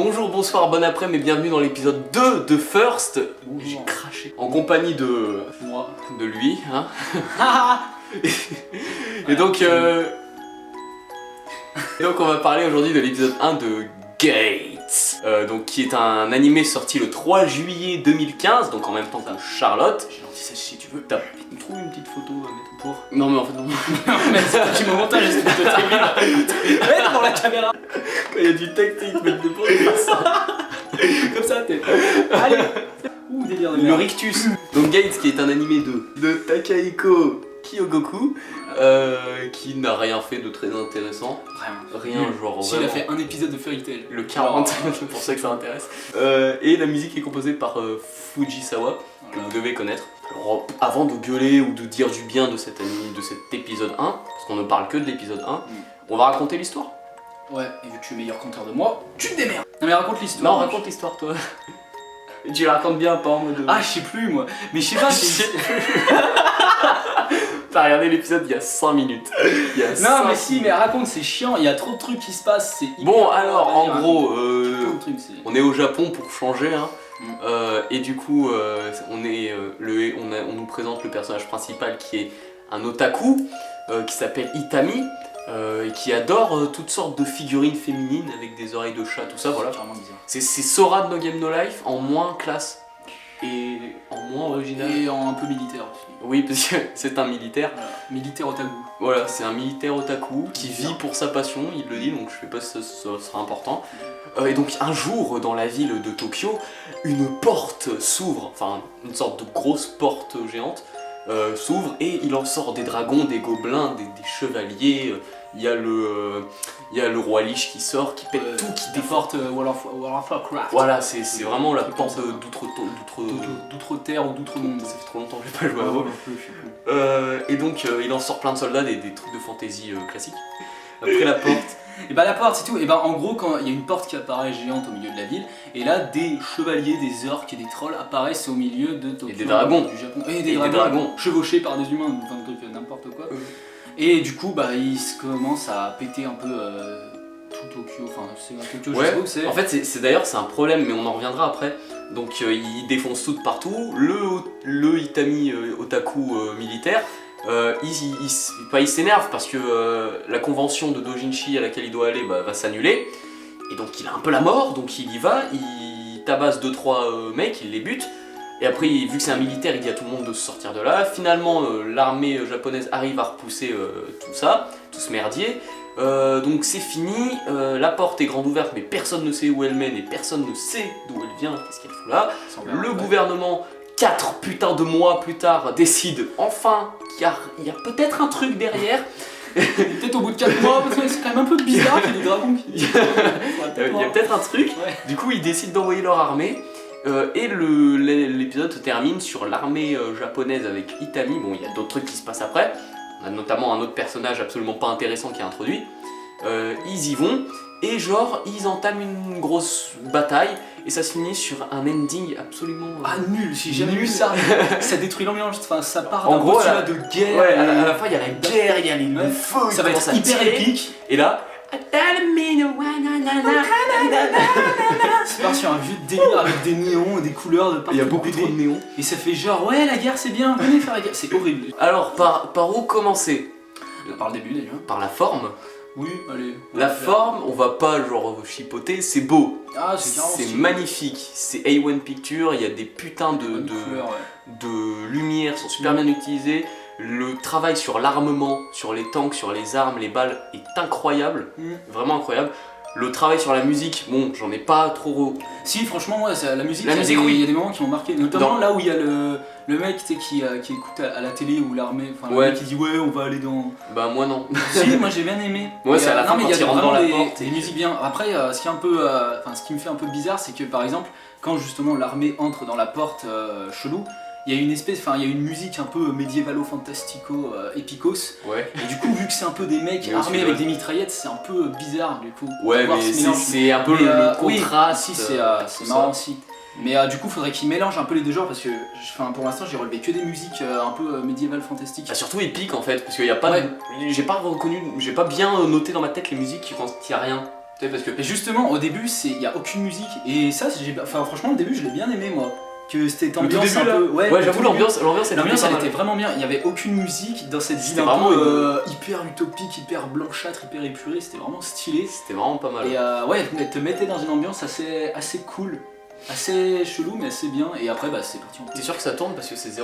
Bonjour, bonsoir, bon après-midi et bienvenue dans l'épisode 2 de First. J'ai craché. En compagnie de... moi. De lui, hein. Et donc, on va parler aujourd'hui de l'épisode 1 de Gates, donc qui est un animé sorti le 3 juillet 2015, donc en même temps que Charlotte. J'ai lancé ça si tu veux. Trouve une petite photo à mettre pour. Non mais en fait non. Mais c'est un petit montage, est-ce que tu te mets pour la caméra. Quand il y a du texte, ils te mettent des photos comme ça t'es. Allez. Ouh délire de le merde. rictus. Donc Gates qui est un animé de Takahiko Kyogoku, qui n'a rien fait de très intéressant. Rien, genre S'il a vraiment. fait un épisode de Fairy Tail. Le 40, c'est pour ça que ça m'intéresse. Et la musique est composée par Fujisawa, que vous devez connaître. Alors, avant de gueuler ou de dire du bien de cet anime, de cet épisode 1, parce qu'on ne parle que de l'épisode 1, on va raconter l'histoire. Ouais, et vu que tu es meilleur conteur de moi, tu te démerdes. Non mais raconte l'histoire. Non, raconte l'histoire toi. Et tu la racontes bien, pas en mode... Ah je sais plus moi. Mais je sais pas si... T'as regardé l'épisode il y a 5 minutes. Non mais si, mais raconte, c'est chiant, il y a trop de trucs qui se passent, c'est hyper... Bon alors, en Vas-y, gros, raconte. Trop de trucs, c'est... on est au Japon pour changer, hein. Mm. Et du coup, on nous présente le personnage principal qui est un otaku qui s'appelle Itami et qui adore toutes sortes de figurines féminines avec des oreilles de chat, tout ça, voilà. C'est vraiment bizarre. C'est Sora de No Game No Life en moins classe et en moins original. Et en un peu militaire aussi. Oui, parce que c'est un militaire. Voilà. Militaire otaku. Voilà, c'est un militaire otaku qui vit pour sa passion, il le dit, donc je sais pas si ça sera important. Et donc un jour, dans la ville de Tokyo, une porte s'ouvre, enfin une sorte de grosse porte géante s'ouvre et il en sort des dragons, des gobelins, des chevaliers. Il y a le roi Lich qui sort, qui pète tout, qui déforte. World of Warcraft. Voilà, c'est vraiment la porte d'outre-terre ou d'outre-monde. Ça fait trop longtemps que j'ai pas joué à WoW. Et donc il en sort plein de soldats, des trucs de fantasy classiques. Après la porte. Et bah la porte c'est tout, et bah en gros quand il y a une porte qui apparaît géante au milieu de la ville, et là des chevaliers, des orques et des trolls apparaissent au milieu de Tokyo. Et des dragons. Du Japon. Et des dragons chevauchés par des humains, enfin n'importe quoi. Et du coup bah ils commencent à péter un peu tout Tokyo, enfin c'est un Tokyo, ouais. je sais pas où c'est. En fait c'est d'ailleurs c'est un problème mais on en reviendra après. Donc ils défoncent tout de partout, le Itami otaku militaire. Il s'énerve parce que la convention de Dojinshi à laquelle il doit aller va s'annuler. Et donc il a un peu la mort, donc il y va, il tabasse 2-3 mecs, il les bute. Et après, vu que c'est un militaire, il dit à tout le monde de se sortir de là. Finalement, l'armée japonaise arrive à repousser tout ça, tout ce merdier. Donc c'est fini, la porte est grande ouverte mais personne ne sait où elle mène et personne ne sait d'où elle vient, qu'est-ce qu'elle fout là. Le gouvernement, 4 putains de mois plus tard, décide enfin qu'il y a peut-être un truc derrière. Peut-être au bout de 4 mois, parce que c'est quand même un peu bizarre qu'il y ait des dragons qui... Il y a peut-être un truc, ouais. Du coup ils décident d'envoyer leur armée. Et l'épisode se termine sur l'armée japonaise avec Itami. Bon, il y a d'autres trucs qui se passent après. On a notamment un autre personnage absolument pas intéressant qui est introduit. Ils y vont et genre ils entament une grosse bataille et ça se finit sur un ending absolument... Ah nul, j'ai jamais nul. vu ça. Ça détruit l'ambiance, enfin ça part en d'un gros, postulat de guerre. Ouais, à la fin il y a la guerre, il y a le feu, ça va être hyper épique. Et là... C'est parti sur un vieux délire avec des néons, des couleurs de partout. Il y a beaucoup trop de néons. Et ça fait genre, ouais la guerre c'est bien, venez faire la guerre. C'est horrible. Alors par où commencer? Par le début déjà. Par la forme. Oui, allez. La forme, on va pas genre chipoter, c'est beau. Ah, c'est carrément stylé. magnifique. C'est A1 Picture, il y a des putains de lumière, sont super bien utilisées. Le travail sur l'armement, sur les tanks, sur les armes, les balles est incroyable, vraiment incroyable. Le travail sur la musique, bon, j'en ai pas trop... Si, franchement, ouais, la musique, oui. Il y a des moments qui m'ont marqué, notamment là où il y a le mec qui écoute à la télé ou l'armée, enfin le mec qui dit ouais, on va aller dans... Bah moi non. Si, moi j'ai bien aimé. Ouais, c'est à la fin quand il rentre dans la porte. Des musiques bien. Après, ce qui me fait un peu bizarre, c'est que par exemple, quand justement l'armée entre dans la porte chelou, il y a une espèce, enfin il y a une musique un peu médiévalo-fantastico, épicos. Ouais. Et du coup, vu que c'est un peu des mecs armés avec des mitraillettes, c'est un peu bizarre du coup. Ouais, mais c'est un peu le contraste. Oui, si, c'est marrant aussi. Mais du coup, faudrait qu'ils mélangent un peu les deux genres parce que pour l'instant, j'ai relevé que des musiques un peu médiévales fantastiques. Bah, surtout épique en fait, parce qu'il y a pas, j'ai pas bien noté dans ma tête les musiques quand il y a rien. Tu sais, parce que. Et justement, au début, il y a aucune musique. Et ça, franchement, le début, je l'ai bien aimé, moi. Que c'était Le tout ambiance début, un là. peu. Ouais, j'avoue, l'ambiance L'ambiance, elle pas mal. était vraiment bien. Il y avait aucune musique dans cette ville C'était un vraiment peu hyper utopique, hyper blanchâtre, hyper épurée. C'était vraiment stylé. C'était vraiment pas mal. Et ouais, elle te mettait dans une ambiance assez cool. Assez chelou, mais assez bien. Et après, bah, c'est parti en T'es sûr que ça tourne parce que c'est 0-0-0?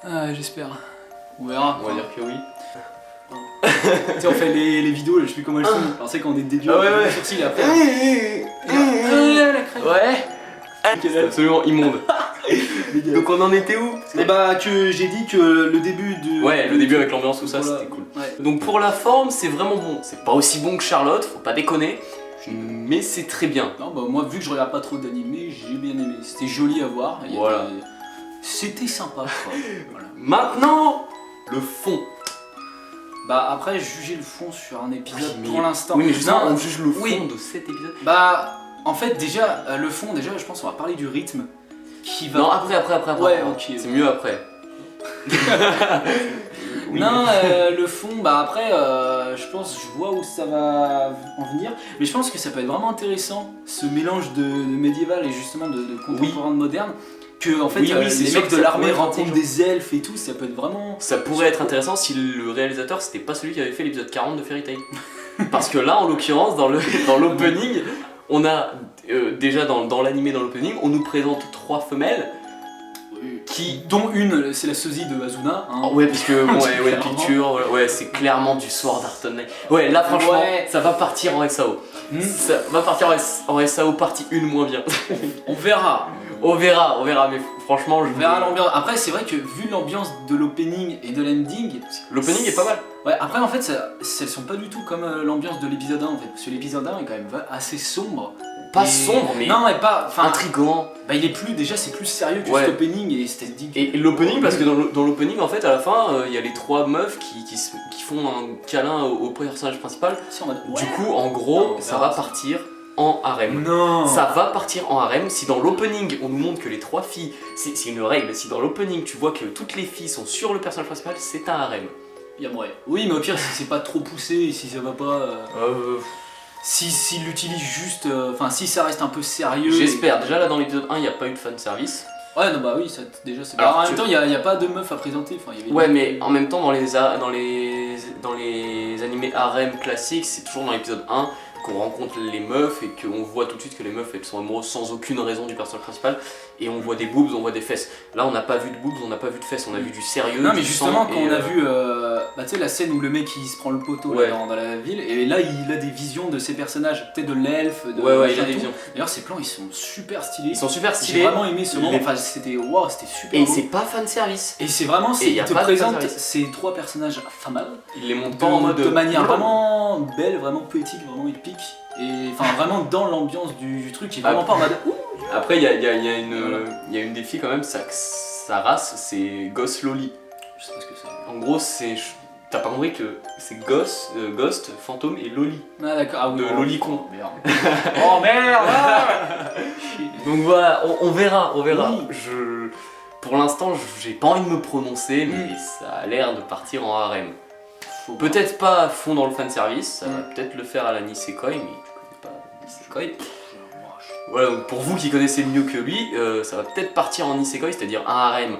Ah, j'espère. On verra. On va dire que oui. Tu sais, on fait les vidéos, je sais plus comment elles sont. Alors, c'est quand on est dédié, Ah ouais. sourcils et après. La crème. Ouais. C'est absolument immonde. Donc on en était où? Et bah que j'ai dit que le début de... Ouais, le début avec l'ambiance, tout ça, Voilà. c'était cool. Ouais. Donc pour la forme, c'est vraiment bon. C'est pas aussi bon que Charlotte, faut pas déconner. Mais c'est très bien. Non, bah moi, vu que je regarde pas trop d'animés, j'ai bien aimé. C'était joli à voir. Il y avait- Voilà. C'était sympa, quoi. Voilà. Maintenant, le fond. Bah après, juger le fond sur un épisode Oui, mais- pour l'instant... Oui, mais justement, Non, on juge le fond oui. de cet épisode. Bah, en fait, déjà, le fond, déjà, je pense qu'on va parler du rythme. Qui va... Non, après. Ouais, ok. C'est mieux après. Oui, Non, le fond, bah après, je pense, je vois où ça va en venir, mais je pense que ça peut être vraiment intéressant, ce mélange de médiéval et justement de contemporain de moderne, que en fait, Oui, c'est les sûr mecs que de ça l'armée pourrait être rencontrent intelligent. des elfes et tout, ça peut être vraiment... Ça pourrait être intéressant si le réalisateur c'était pas celui qui avait fait l'épisode 40 de Fairy Tail. Parce que là, en l'occurrence, dans l'opening, on a déjà dans l'animé, dans l'opening, on nous présente 3 femelles qui. Dont une, c'est la sosie de Azuna. Hein. Oh, ouais, parce que bon, ouais, Clairement. Picture, ouais, c'est clairement du Sword Art Online. Ouais, là franchement, Ouais. ça va partir en SAO. Hmm. Ça va partir en SAO partie 1 moins bien. On verra. On verra, mais franchement, On verra l'ambiance. Après, c'est vrai que vu l'ambiance de l'opening et de l'ending, L'opening est pas mal. ouais, après en fait, elles sont pas du tout comme l'ambiance de l'épisode 1 en fait, parce que l'épisode 1 est quand même assez sombre. Pas Et- sombre, mais Non, mais pas. Enfin, intriguant. bah, il est plus. Déjà, c'est plus sérieux que Ouais. cet opening et cet ending. Et l'opening, parce que dans l'opening, en fait, à la fin, il y a les 3 meufs qui font un câlin au personnage principal. Si, en mode, Du ouais. coup, en gros, Non, on ça verra va ça. partir en harem. Non. Ça va partir en harem. Si dans l'opening, on nous montre que les 3 filles, c'est une règle, si dans l'opening, tu vois que toutes les filles sont sur le personnage principal, c'est un harem. Il y a moyen. Oui, mais au pire, si c'est pas trop poussé, et si ça va pas. S'il l'utilise juste. Enfin, si ça reste un peu sérieux. J'espère. Déjà, là, dans l'épisode 1, il n'y a pas eu de fanservice. Ouais, non, bah oui, ça, déjà c'est. Alors, en même temps, il y a pas de meuf à présenter. Enfin, il y avait Ouais, mais en même temps, dans les animés harem classiques, c'est toujours dans l'épisode 1 qu'on rencontre les meufs et qu'on voit tout de suite que les meufs elles sont amoureuses sans aucune raison du personnage principal, et on voit des boobs, on voit des fesses. Là, on n'a pas vu de boobs, on n'a pas vu de fesses, on a vu du sérieux. Non, mais du justement, sang, quand et, on a vu bah, tu sais, la scène où le mec il se prend le poteau là, Ouais. dans la ville, et là il a des visions de ses personnages, peut-être de l'elfe, de Ouais, il a machin des tout. visions. D'ailleurs, ces plans ils sont super stylés. Ils sont super J'ai stylés. vraiment aimé ce moment, Les- enfin c'était wow, c'était super Et beau. c'est pas fanservice. Et c'est vraiment, Et y il a te pas de présente fanservice. ces 3 personnages femmes Ils les montent pas en mode. de manière vraiment belle, vraiment poétique, vraiment épique, et enfin vraiment dans l'ambiance du truc, et vraiment Ah. pas en mode ouh. Après, il y a Voilà. une des filles quand même, sa race, c'est Ghost Loli. Je sais pas ce que c'est. En gros, c'est. T'as pas compris que c'est Ghost, Fantôme et Loli. Ah d'accord, ah oui. De Lolicon. Oh merde. Oh merde ah Donc voilà, on verra. Oui. Pour l'instant, j'ai pas envie de me prononcer, mais Mm. ça a l'air de partir en harem. Faut Peut-être pas à fond dans le fanservice, ça va Mm. peut-être le faire à la Nisekoi, mais tu connais pas Nisekoi. Voilà, donc pour vous qui connaissez mieux que lui, ça va peut-être partir en Nisekoi, c'est-à-dire un harem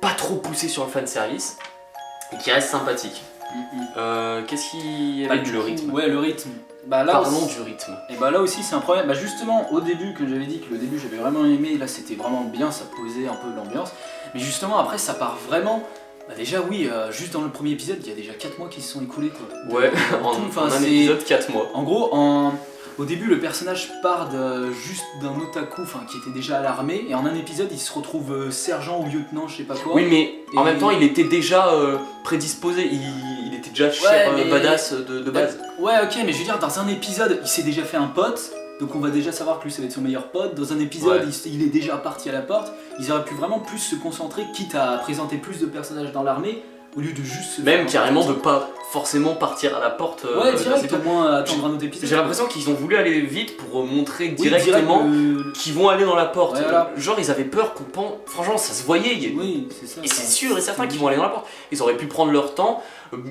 pas trop poussé sur le fanservice, et qui reste sympathique. Qu'est-ce qui y Bah, avait du le coup, rythme? Ouais, le rythme. Bah là Parlons aussi, du rythme. et bah là aussi c'est un problème. Bah justement au début que j'avais dit que le début j'avais vraiment aimé, là c'était vraiment bien, ça posait un peu l'ambiance. Mais justement après ça part vraiment. Bah déjà oui, juste dans le premier épisode il y a déjà 4 mois qui se sont écoulés quoi. Ouais, De- en, tout, enfin, en un c'est- épisode 4 mois. En gros, au début, le personnage part juste d'un otaku qui était déjà à l'armée, et en un épisode, il se retrouve sergent ou lieutenant, je sais pas quoi. Oui, mais en Et- même temps, il était déjà prédisposé, il était déjà chef mais- badass de base. Ouais, ok, mais je veux dire, dans un épisode, il s'est déjà fait un pote, donc on va déjà savoir que lui, ça va être son meilleur pote. Dans un épisode, Ouais. il est déjà parti à la porte. Ils auraient pu vraiment plus se concentrer, quitte à présenter plus de personnages dans l'armée, au lieu de juste se Même faire carrément un de pas forcément partir à la porte. Ouais, direct, c'est au moins attendre un autre épisode. J'ai l'impression qu'ils ont voulu aller vite pour montrer Oui, directement direct, qu'ils vont aller dans la porte. Ouais, voilà. Genre ils avaient peur qu'on pense. Franchement, ça se voyait. Oui, c'est ça. Et c'est sûr et certain qu'ils vont aller dans la porte. Ils auraient pu prendre leur temps,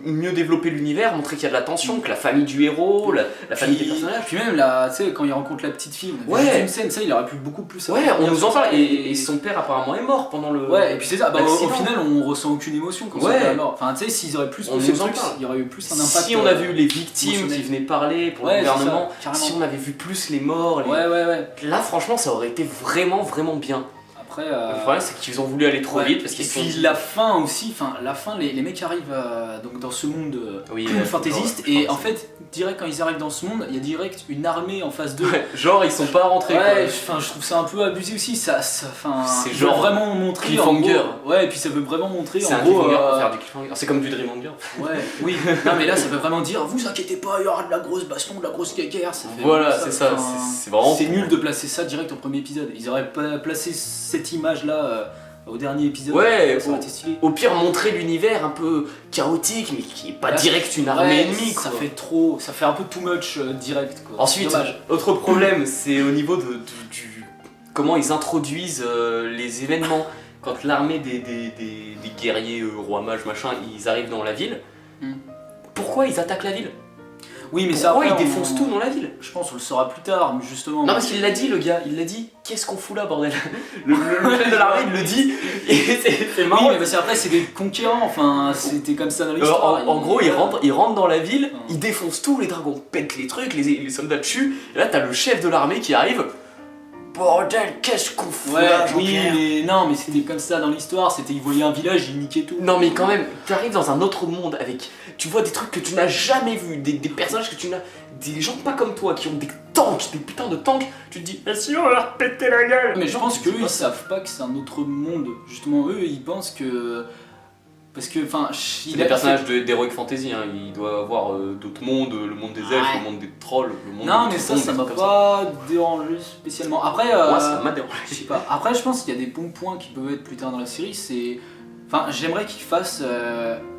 mieux développer l'univers, montrer qu'il y a de la tension, que la famille du héros, la famille des personnages. Puis même là, tu sais, quand il rencontre la petite fille, on a vu Ouais. juste une scène, ça, il aurait pu beaucoup plus. Ouais, on approfondir nous en sur ça, parle. Et son père apparemment est mort pendant le. Ouais, et puis c'est ça, bah, au l'accident. final on ressent aucune émotion quand Ouais. c'est pas mort. Enfin, tu sais, s'ils auraient plus On poussé nous le en truc, parle. il y aurait eu plus un impact. Si on a vu les victimes émotionnel. qui venaient parler pour Ouais, le c'est gouvernement, ça, carrément. si on avait vu plus les morts, les- Ouais. là franchement ça aurait été vraiment vraiment bien. Après. Le problème c'est qu'ils ont voulu aller trop Ouais. vite parce Et qu'ils se sont puis dit- la fin aussi, la fin, les mecs arrivent donc dans ce monde Oui, fantaisiste je et crois en que fait, direct quand ils arrivent dans ce monde, il y a direct une armée en face d'eux. Ouais, genre ils sont pas rentrés Ouais, quoi. je trouve ça un peu abusé aussi. C'est Ils genre veulent vraiment montrer. cliffhanger. En gros, ouais, et puis ça veut vraiment montrer. C'est en un gros, cliffhanger pour faire du cliffhanger. C'est comme du Dreamhanger. Ouais, oui. Non, mais là, ça veut vraiment dire, vous inquiétez pas, il y aura de la grosse baston, de la grosse guerre. Ça fait Voilà, vraiment c'est ça, enfin, c'est vraiment. C'est nul de placer ça direct au premier épisode. Ils auraient pas placé cette image-là au dernier épisode. Ouais, ça aurait été stylé. Au pire montrer l'univers un peu chaotique mais qui est pas Là, direct une armée Ouais, ennemie quoi. ça fait un peu too much direct quoi. Ensuite, Dommage. autre problème, c'est au niveau du comment ils introduisent les événements. Quand l'armée des guerriers rois mages machin, ils arrivent dans la ville. Hmm. Pourquoi ils attaquent la ville? Oui, mais ça Pourquoi après, ils défoncent tout dans la ville? Je pense qu'on le saura plus tard, mais justement. Non parce qu'il l'a dit le gars, il l'a dit. Qu'est-ce qu'on fout là bordel? Le chef de l'armée il le dit et c'est Oui, marrant. mais parce qu'après, c'est des conquérants, enfin, c'était comme ça dans l'histoire. En gros, ils rentrent dans la ville, Hmm. ils défoncent tout, les dragons pètent les trucs, les soldats tuent, et là t'as le chef de l'armée qui arrive. Bordel, qu'est-ce qu'on fout Ouais, là, oui, Jean-Pierre? mais non, mais c'était comme ça dans l'histoire. C'était, ils voyaient un village, ils niquaient tout. Non mais quand même, t'arrives dans un autre monde avec... Tu vois des trucs que tu n'as jamais vus, des personnages que tu n'as... Des gens pas comme toi qui ont des tanks, des putains de tanks, tu te dis « Ah si, on va leur péter la gueule !» Mais je pense tu qu'eux, dis pas ils ça. savent pas que c'est un autre monde. Justement, eux, ils pensent que. Parce que, enfin, C'est des personnages d'Heroic Fantasy, hein. Il doit avoir d'autres mondes, le monde des elfes, Ouais. le monde des trolls, le monde Non, des mais ça, trucs ça m'a comme pas dérangé spécialement. Après, Moi ça m'a dérangé. je sais pas. Après, je pense qu'il y a des bons points qui peuvent être plus tard dans la série. C'est. Enfin, j'aimerais qu'ils fassent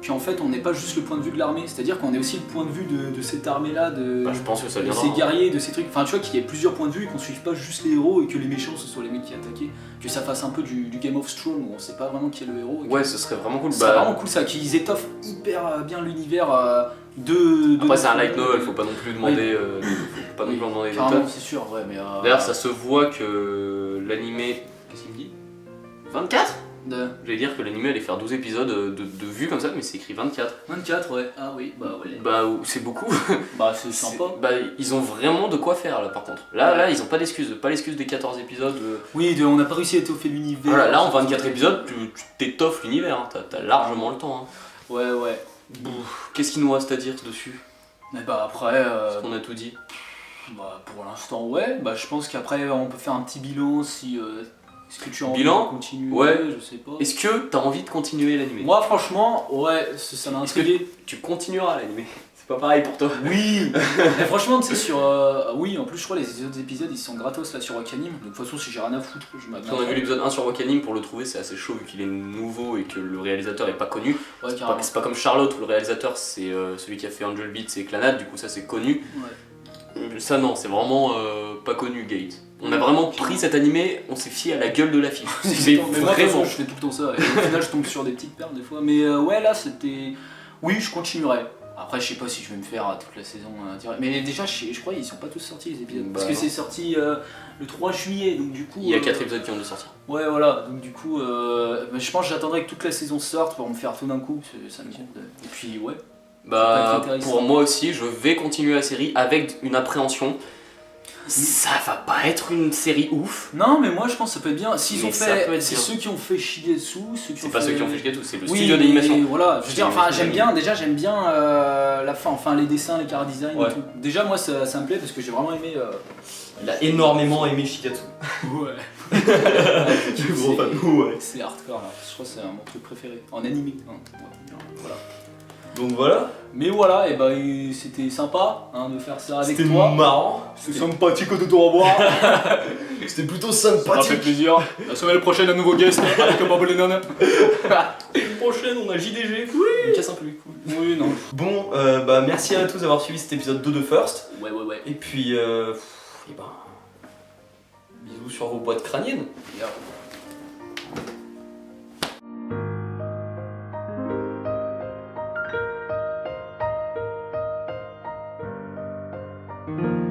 qu'en fait, on n'ait pas juste le point de vue de l'armée. C'est-à-dire qu'on ait aussi le point de vue de cette armée-là, Bah je pense que ça de viendra. ces guerriers, de ces trucs. Enfin, tu vois, qu'il y ait plusieurs points de vue et qu'on suive pas juste les héros et que les méchants ce soit les mecs qui attaquaient. Que ça fasse un peu du Game of Thrones où on sait pas vraiment qui est le héros. et que- Ouais, ce serait vraiment cool. Ce serait vraiment cool ça, qu'ils étoffent hyper bien l'univers de. Après c'est un light novel, faut pas non plus demander, faut pas non plus en demander des Carrément, tonnes. c'est sûr, ouais, mais. D'ailleurs ça se voit que l'animé... Qu'est-ce qu'il me dit 24. J'allais dire que l'animé allait faire 12 épisodes de vues comme ça, mais c'est écrit 24. 24, ouais. Ah oui, bah ouais. Bah c'est beaucoup. Bah c'est sympa. Bah ils ont vraiment de quoi faire là par contre. Là ils ont pas d'excuses, pas l'excuse des 14 épisodes. Oui, on n'a pas réussi à étoffer l'univers. Voilà, là en 24 épisodes, tu t'étoffes l'univers, hein. T'as largement le temps. Hein. Ouais. Qu'est-ce qu'il nous reste à dire dessus? Mais bah après. Parce qu'on a tout dit. Bah pour l'instant, ouais. Bah je pense qu'après on peut faire un petit bilan si. Est-ce que tu as envie Bilan de continuer? Ouais. Je sais pas. Est-ce que t'as envie de continuer l'animé? Moi franchement, ouais, ça m'a Est-ce que intrigué. tu continueras l'animé? C'est pas pareil pour toi. Oui. Mais franchement, tu sais, sur. Oui, en plus, je crois les autres épisodes ils sont gratos là sur Wakanim. De toute façon, si j'ai rien à foutre, je m'abonne. On a vu l'épisode 1 sur Wakanim, pour le trouver c'est assez chaud vu qu'il est nouveau et que le réalisateur est pas connu. Ouais, C'est carrément. pas comme Charlotte où le réalisateur c'est celui qui a fait Angel Beats et Clannad, du coup ça c'est connu. Ouais. Ça non, c'est vraiment pas connu Gate. On a vraiment pris cet animé, on s'est fié à la gueule de la fille. C'est Mais moi, de toute façon, vraiment... je fais tout le temps ça. Et au final, je tombe sur des petites perles des fois. Mais ouais, là, c'était. Oui, je continuerai. Après, je sais pas si je vais me faire toute la saison direct. Mais déjà, je crois qu'ils sont pas tous sortis les épisodes. Parce Bah, que c'est sorti le 3 juillet, donc du coup. Il y a 4 épisodes qui ont dû sortir. Ouais, voilà. Donc du coup, je pense que j'attendrai que toute la saison sorte pour me faire tout d'un coup. Parce que ça me gêne. Et puis, ouais. Ça peut Bah être intéressant. pour moi aussi, je vais continuer la série avec une appréhension. Ça va pas être une série ouf. Non, mais moi, je pense que ça peut être bien. S'ils Mais ont ça fait. peut être C'est bien. ceux qui ont fait Shigetsu, ceux qui C'est ont pas fait. ceux qui ont fait Shigetu, c'est le Oui, studio mais d'animation. Voilà, je veux dire, enfin, J'aime j'aime bien la fin, enfin les dessins, les chara design Ouais. et tout. Déjà, moi, ça me plaît parce que j'ai vraiment aimé. Il a énormément aimé Shigatsu. Ouais. Gros fan. Ouais. C'est hardcore, là. Je crois que c'est mon truc préféré. En animé. Hein. Ouais, voilà. Donc voilà. Mais voilà, et c'était sympa hein, de faire ça avec C'était toi. marrant. C'était sympathique de te revoir. C'était plutôt Ça m'a fait sympathique. plaisir. La semaine prochaine, un nouveau guest avec Bob Lennon. La prochaine, on a JDG. Oui. On me casse un peu les couilles. Oui, non. Bon, merci à tous d'avoir suivi cet épisode 2 de First. Ouais. Et puis, bisous sur vos boîtes crâniennes. Yeah. Thank